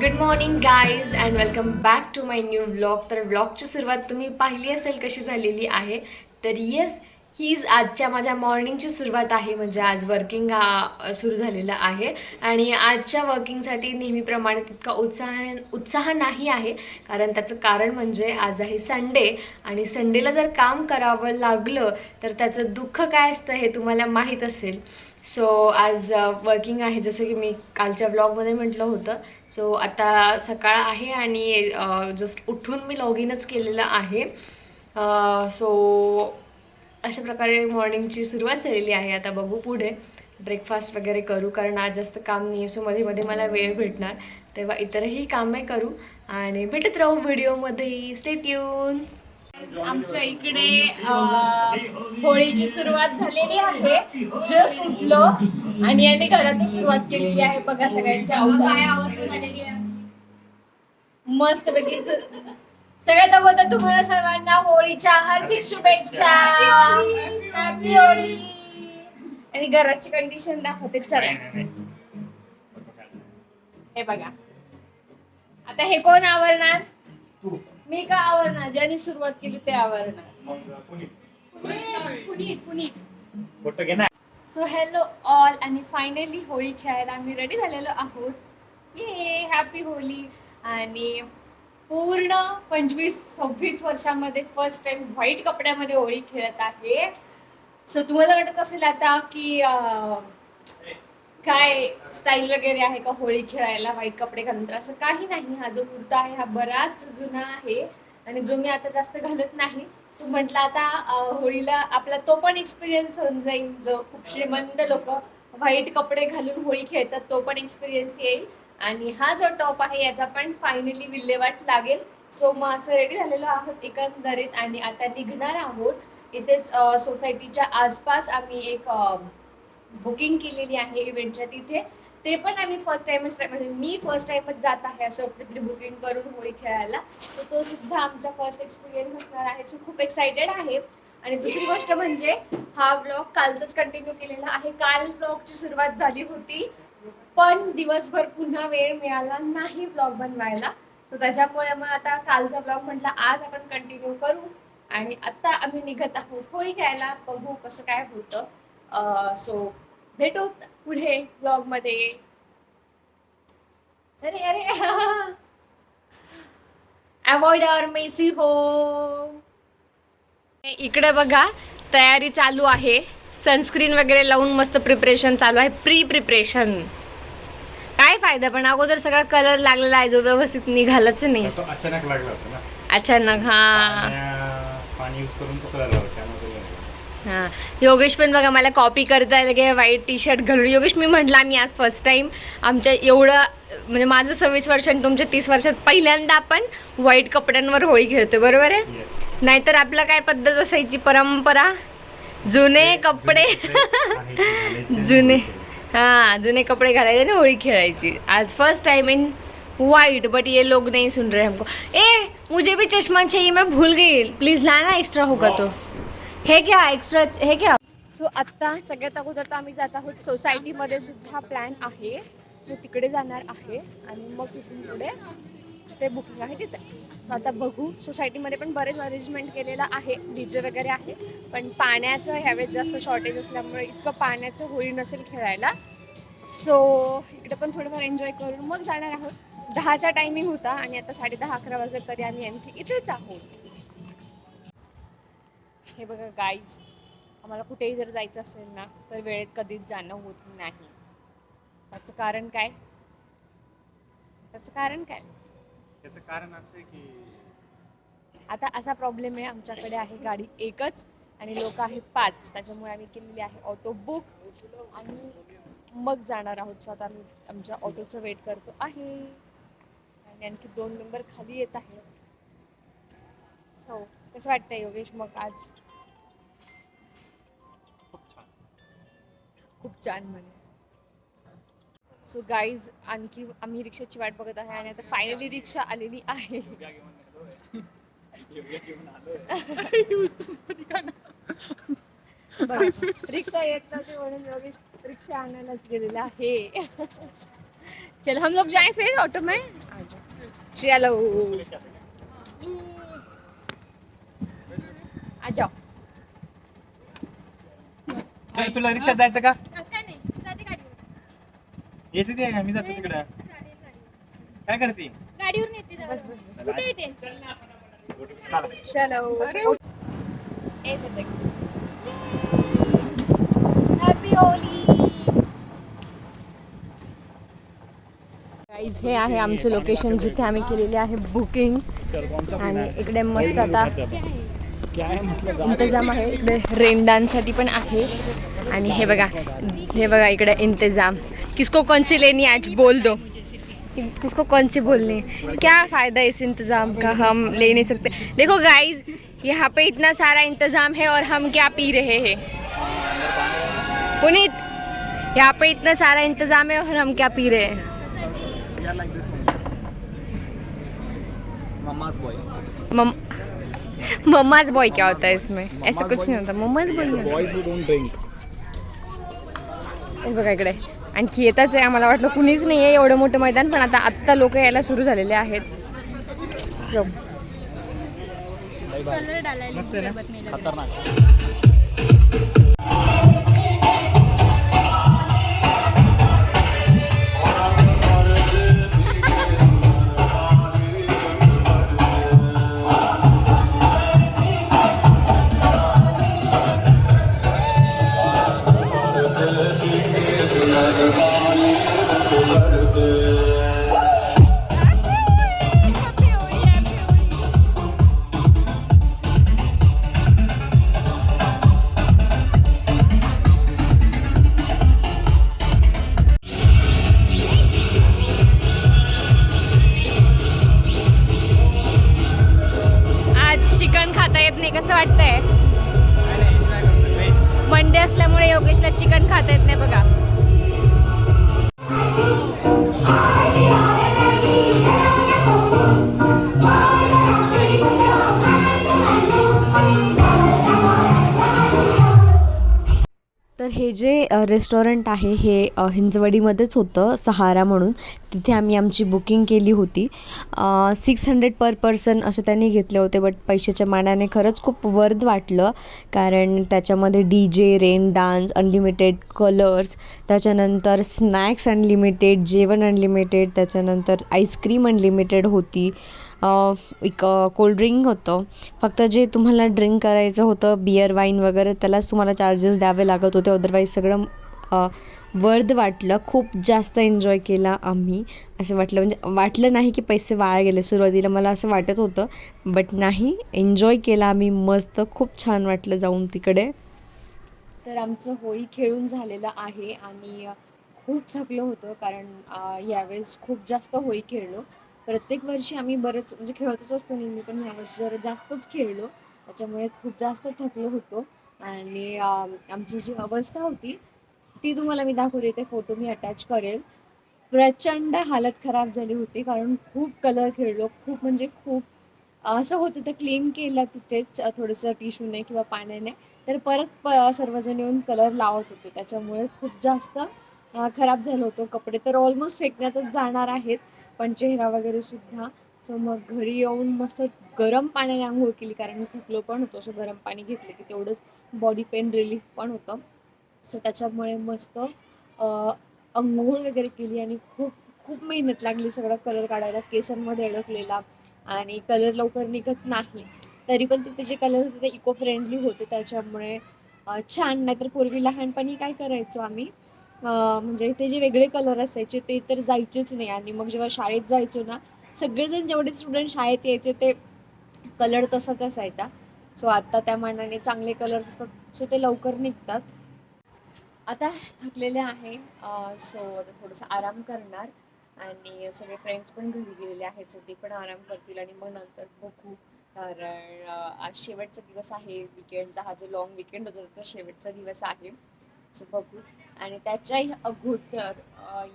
Good morning guys and welcome back to my new vlog. तर व्लॉगची सुरुवात तुम्ही पाहिली असेल कशी झालेली आहे. तर येस, हीच आजच्या माझ्या मॉर्निंगची सुरुवात आहे. म्हणजे आज वर्किंग सुरू झालेलं आहे आणि आजच्या वर्किंगसाठी नेहमीप्रमाणे तितका उत्साह नाही आहे. कारण त्याचं कारण म्हणजे आज आहे संडे आणि संडेला जर काम करावं लागलं तर त्याचं दुःख काय असतं हे तुम्हाला माहीत असेल. सो आज वर्किंग आहे, जसं की मी कालच्या व्लॉगमध्ये म्हटलं होतं. सो आता सकाळ आहे आणि जस्ट उठून मी लॉग इनच केलेलं आहे. सो अशा प्रकारे मॉर्निंगची सुरुवात झालेली आहे. आता बघू पुढे ब्रेकफास्ट वगैरे करू, कारण आज जास्त काम नाही आहे. सो मध्ये मध्ये मला वेळ भेटणार तेव्हा इतरही कामे करू आणि भेटत राहू व्हिडिओमध्ये. Stay tune. आमच्या इकडे होळीची सुरुवात झालेली आहे. जस्ट उठलो आणि यांनी घरातच सुरुवात केलेली आहे. बघा सगळ्यांच्या मस्त पैकी. सगळ्यात अगोदर तुम्हाला सर्वांना होळीच्या हार्दिक शुभेच्छा. हॅपी होळी. आणि घराची कंडिशन दाखवते. चला हे बघा, आता हे कोण आवरणार? मी का आवरणार? ज्यांनी सुरुवात केली ते आवरणार. सो हॅलो ऑल, आणि फायनली होळी खेळायला आम्ही रेडी झालेलो आहोत. ये हॅपी होळी. आणि पूर्ण 25-26 वर्षामध्ये फर्स्ट टाइम व्हाईट कपड्यामध्ये होळी खेळत आहे. सो तुम्हाला वाटत असेल आता की काय स्टाईल वगैरे आहे का होळी खेळायला व्हाईट कपडे घालून? तर असं काही नाही. हा जो कुर्ता आहे हा बराच जुना आहे आणि जो मी आता जास्त घालत नाही. सो म्हटलं आता होळीला आपला तो पण एक्सपिरियन्स होऊन जाईल. जो खूप श्रीमंत लोक व्हाईट कपडे घालून होळी खेळतात तो पण एक्सपिरियन्स येईल. आणि हा जो टॉप आहे याचा पण फायनली विल्हेवाट लागेल. सो मग असं रेडी झालेलो आहोत एकंदरीत आणि आता निघणार आहोत. इथेच सोसायटीच्या आसपास आम्ही एक बुकिंग केलेली आहे इव्हेंटच्या तिथे. ते पण आम्ही फर्स्ट टाइमच, म्हणजे मी फर्स्ट टाइमच जात आहे असं कुठली बुकिंग करून होळी खेळायला. तर तो सुद्धा आमचा फर्स्ट एक्सपिरियन्स असणार आहे. सो खूप एक्सायटेड आहे. आणि दुसरी गोष्ट म्हणजे हा ब्लॉग कालचाच कंटिन्यू केलेला आहे. काल ब्लॉगची सुरुवात झाली होती पण दिवसभर पुन्हा वेळ मिळाला नाही ब्लॉग बनवायला. सो त्याच्यामुळे मग आता कालचा ब्लॉग म्हटलं आज आपण कंटिन्यू करू. आणि आता आम्ही निघत आहोत होळी खेळायला. बघू कसं काय होतं. सो भेटू पुढे ब्लॉग मध्ये. अरे अरे अवॉइड आवर मेसी हो. इकडे बघा तयारी चालू आहे. सनस्क्रीन वगैरे लावून मस्त प्रिपरेशन चालू आहे. प्रिपरेशन काय फायदा, पण अगोदर सगळा कलर लागलेला आहे जो व्यवस्थित निघालाच नाही. अचानक लागला होता ना. अचानक. हा पाणी यूज करून तो कलर लावला त्यामुळे. हा योगेश पण बघा मला कॉपी करता येईल व्हाईट टी शर्ट घालून. योगेश मी म्हटलं मी आज फर्स्ट टाइम आमच्या एवढं, म्हणजे माझं 26 वर्ष आणि तुमच्या 30 वर्षात पहिल्यांदा आपण व्हाईट कपड्यांवर होळी खेळतोय. बरोबर आहे? नाहीतर आपलं काय पद्धत असायची परंपरा, जुने कपडे जुने कपडे घालायचे ना होळी खेळायची. आज first time in white, but ये लोग नहीं सुन रहे हमको. मुझे भी चश्मा चाहिए, मैं भूल गई. प्लीज लाना, एक्स्ट्रा होगा तो. हे क्या एक्स्ट्रा हे क्या? सो आत्ता सगळ्यात अगोदर तर आम्ही जात आहोत सोसायटीमध्ये सुद्धा प्लॅन आहे. सो तिकडे जाणार आहे आणि मग तिथून पुढे ते बुकिंग आहे तिथे. आता बघू. सोसायटीमध्ये पण बरेच अरेंजमेंट केलेलं आहे. डीजे वगैरे आहे, पण पाण्याचं ह्यावेळेस जास्त शॉर्टेज असल्यामुळे इतकं पाण्याचं होळी नसेल खेळायला. सो इकडे पण थोडंफार एन्जॉय करून मग जाणार आहोत. 10चा टायमिंग होता आणि आता 10:30-11 वाजले तरी आम्ही आणखी इथेच आहोत. हे बघा गाईज, आम्हाला कुठेही जर जायचं असेल ना तर वेळेत कधीच जाणं होत नाही. त्याचं कारण काय? त्याचं कारण असं आहे की आता असा प्रॉब्लेम आहे, आमच्याकडे आहे गाडी एकच आणि लोक आहेत 5. त्याच्यामुळे आम्ही केलेली आहे ऑटो बुक आणि मग जाणार आहोत. सो आता आम्ही आमच्या ऑटोचं वेट करतो आहे आणि आणखी 2 मेंबर खाली येत आहेत. सो कसं वाटतंय योगेश मग आज? खूप छान म्हणे. सो गाईज आणखी आम्ही रिक्षाची वाट बघत आहे आणि आता फायनली रिक्षा आलेली आहे. रिक्षा येत नव्हती म्हणून योगेश रिक्षा आणायलाच गेलेला आहे. चल हम लोग जाएं फिर ऑटो में. चलो आ जाओ. तुला रिक्षा जायचं का? काय नाही जाते गाडीवर. येते ते मी जातो तिकडे. चालेल गाडीवर. काय करते? गाडीवर नेते जवळ. कुठे येते? चला. चलो हॅपी होली. गाईज हे आहे आमचं लोकेशन जिथे आम्ही केलेले आहे बुकिंग. आणि इकडे मस्त आता इंतजाम आहे. इकडे रेनडांसाठी पण आहे. आणि हे बघा इकडे इंतजाम. किसको कौन सी लेनी आज बोल दो. किसको कौन सी बोलनी. क्या फ़ायदा इस इंतज़ाम का, हम ले नहीं सकते. देखो गाइस यहाँ पे इतना सारा इंतज़ाम है और हम क्या पी रहे हैं. पुनीत यहाँ पे इतना सारा इंतज़ाम है और हम क्या पी रहे हैं. मम्माज बॉय क्या होता है इसमें. ऐसा कुछ नहीं होता. Mama's boy boys who don't drink. बघा इकडे आणखी येताच आहे. आम्हाला वाटलं कुणीच नाही आहे एवढं मोठं मैदान, पण आत्ता लोक यायला सुरू झालेले आहेत. सो कलर डालाय लिंबू सरबत नाही लगे. खतरनाक. आज चिकन खाता येत नाही, कसं वाटतंय. मंडे असल्यामुळे योगेशला चिकन खाता येत नाही बघा. तर हे जे रेस्टॉरंट आहे हे हिंजवडीमध्येच होतं, सहारा म्हणून. तिथे आम्ही आमची बुकिंग केली होती. 600 पर पर्सन असे त्यांनी घेतले होते. बट पैशाच्या मानाने खरंच खूप वर्थ वाटलं. कारण त्याच्यामध्ये DJ, rain dance, unlimited colours, त्याच्यानंतर स्नॅक्स अनलिमिटेड, जेवण अनलिमिटेड, त्याच्यानंतर आईस्क्रीम अनलिमिटेड होती. एक कोल्ड्रिंक होतं. फक्त जे तुम्हाला ड्रिंक करायचं होतं बियर वाईन वगैरे त्यालाच तुम्हाला चार्जेस द्यावे लागत होते. अदरवाईज सगळं वर्थ वाटलं. खूप जास्त एन्जॉय केला आम्ही. असं वाटलं नाही की पैसे वाया गेले. सुरुवातीला मला असं वाटत होतं, बट नाही, एन्जॉय केला आम्ही मस्त. खूप छान वाटलं जाऊन तिकडे. तर आमचं होळी खेळून झालेलं आहे आणि खूप थकलो होतो. कारण यावेळेस खूप जास्त होळी खेळलो. प्रत्येक वर्षी आम्ही बरेच खेळतच असतो नेहमी, पण यावर्षी जरा जास्तच खेळलो. त्याच्यामुळे खूप जास्त थकलो होतो. आणि आमची जी अवस्था होती ती तुम्हाला मी दाखवते. ते फोटो मी अटॅच करेल. प्रचंड हालत खराब झाली होती. कारण खूप कलर खेळलो. खूप असं होतं ते क्लीन केलं तिथेच थोडंसं टिश्यूने किंवा पाण्याने. तर परत सर्वजण येऊन कलर लावत होते. त्याच्यामुळे खूप जास्त खराब झालं होतं. कपडे तर ऑलमोस्ट फेकण्यातच जाणार आहेत, पण चेहरा वगैरे सुद्धा. सो मग घरी येऊन मस्त गरम पाण्याने आंघोळ केली. कारण थकलो पण होतो. असं गरम पाणी घेतलं की तेवढंच बॉडी पेन रिलीफ पण होतं. सो त्याच्यामुळे मस्त अंघोळ वगैरे केली. आणि खूप मेहनत लागली सगळा कलर काढायला. केसांमध्ये अडकलेला आणि कलर लवकर निघत नाही. तरी पण तिथे जे कलर होते ते इको फ्रेंडली होते. त्याच्यामुळे छान. नाहीतर पूर्वी लहानपणी काय करायचो आम्ही, ते जे वेगळे कलर असायचे ते तर जायचेच नाही. आणि मग जेव्हा शाळेत जायचो ना, सगळेजण जेवढे स्टुडंट शाळेत यायचे ते कलर तसाच असायचा. सो आता त्या मानाने चांगले कलर्स असतात, सो ते लवकर निघतात. आता थकलेले आहे. सो आता थोडंसं आराम करणार. आणि सगळे फ्रेंड्स पण घरी गेलेले आहेत, सो ते पण आराम करतील. आणि मग नंतर बघू. कारण आज शेवटचा दिवस आहे विकेंडचा. हा जो लॉंग विकेंड होता त्याचा शेवटचा दिवस आहे. सो बघू. आणि त्याच्याही अगोदर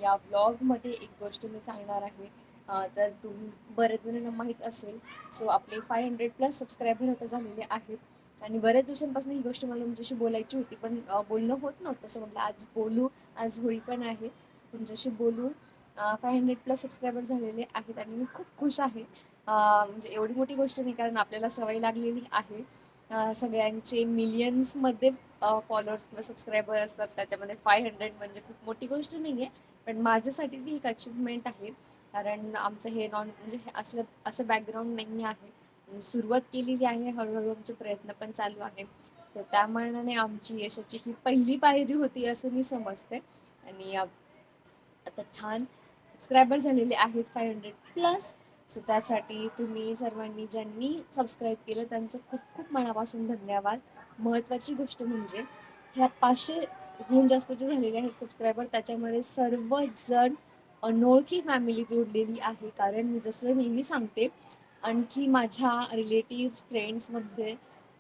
या व्लॉगमध्ये एक गोष्ट मी सांगणार आहे. तर बरेच जणांना माहीत असेल, सो आपले 500+ सबस्क्रायबर आता झालेले आहेत. आणि बऱ्याच दिवसांपासून ही गोष्ट मला तुमच्याशी बोलायची होती, पण बोलणं होत नव्हतं. असं म्हटलं आज बोलू. आज होळी पण आहे, तुमच्याशी बोलू. 500+ सबस्क्रायबर झालेले आहेत आणि मी खूप खुश आहे. म्हणजे एवढी मोठी गोष्ट नाही, कारण आपल्याला सवय लागलेली आहे. सगळ्यांचे मिलियन्समध्ये फॉलोअर्स किंवा सबस्क्रायबर असतात, त्याच्यामध्ये 500 म्हणजे खूप मोठी गोष्ट नाही आहे. पण माझ्यासाठी ती एक अचीवमेंट आहे, कारण आमचं हे म्हणजे हे असं बॅकग्राऊंड नाही आहे. सुरुवात केलेली आहे, हळूहळू आमचे प्रयत्न पण चालू आहे. सो त्या मानाने आमची यशाची ही पहिली पायरी होती असं मी समजते. आणि आता छान सबस्क्रायबर झालेले आहेत 500+. सो त्यासाठी तुम्ही सर्वांनी ज्यांनी सबस्क्राईब केलं त्यांचं खूप खूप मनापासून धन्यवाद. महत्त्वाची गोष्ट म्हणजे ह्या 500हून जास्तचे झालेले आहेत सबस्क्रायबर, त्याच्यामध्ये सर्वजण अनोळखी फॅमिली जोडलेली आहे. कारण मी जसं नेहमी सांगते, आणखी माझ्या रिलेटिव्स फ्रेंड्समध्ये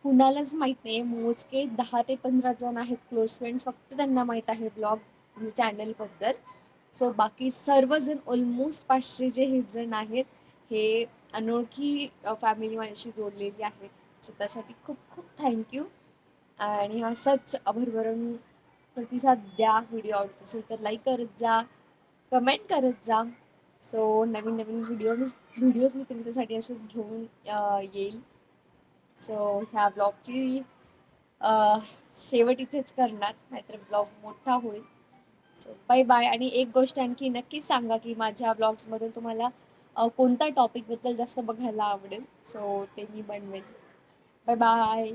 कुणालाच माहीत नाही. मोजके 10 ते 15 जण आहेत क्लोज फ्रेंड, फक्त त्यांना माहीत आहे ब्लॉग म्हणजे चॅनलबद्दल. सो बाकी सर्वजण ऑलमोस्ट 500 जे हे जण आहेत हे अनोळखी फॅमिली माझ्याशी जोडलेली आहेत. सो त्यासाठी खूप खूप थँक्यू. आणि असंच भरभरून प्रतिसाद द्या. व्हिडिओ आवडत असेल तर लाईक करत जा, कमेंट करत जा. सो नवीन नवीन व्हिडिओज मी तुमच्यासाठी असेच घेऊन येईल. सो ह्या ब्लॉगची शेवट इथेच करणार, नाहीतर ब्लॉग मोठा होईल. So bye bye. आणि एक गोष्ट आणखी नक्कीच सांगा की माझ्या ब्लॉग्समधून तुम्हाला कोणत्या टॉपिकबद्दल जास्त बघायला आवडेल, सो ते मी बनवेन. Bye bye.